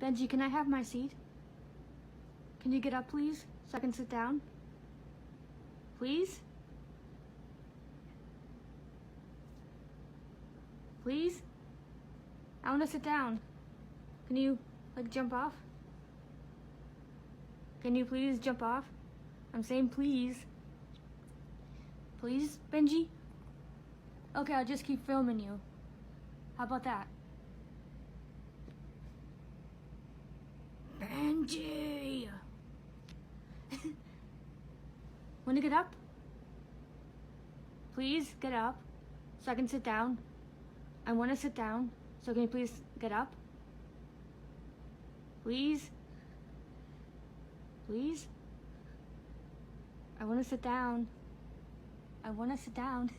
Benji, can I have my seat? Can you get up, please, so I can sit down? Please? Please? I want to sit down. Can you, like, jump off? Can you please jump off? I'm saying please. Please, Benji? Okay, I'll just keep filming you. How about that? Benji! Want to get up? Please get up so I can sit down. I want to sit down, so can you please get up? Please? Please? I want to sit down. I want to sit down.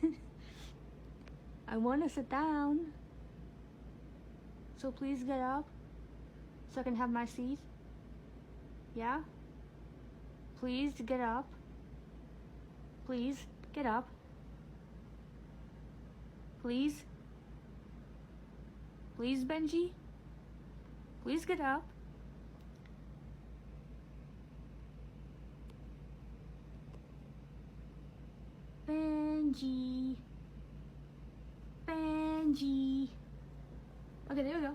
I want to sit down. So please get up so I can have my seat. Yeah? Please get up. Please get up. Please? Please, Benji? Please get up. Benji. Benji. Okay, there we go.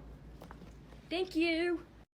Thank you.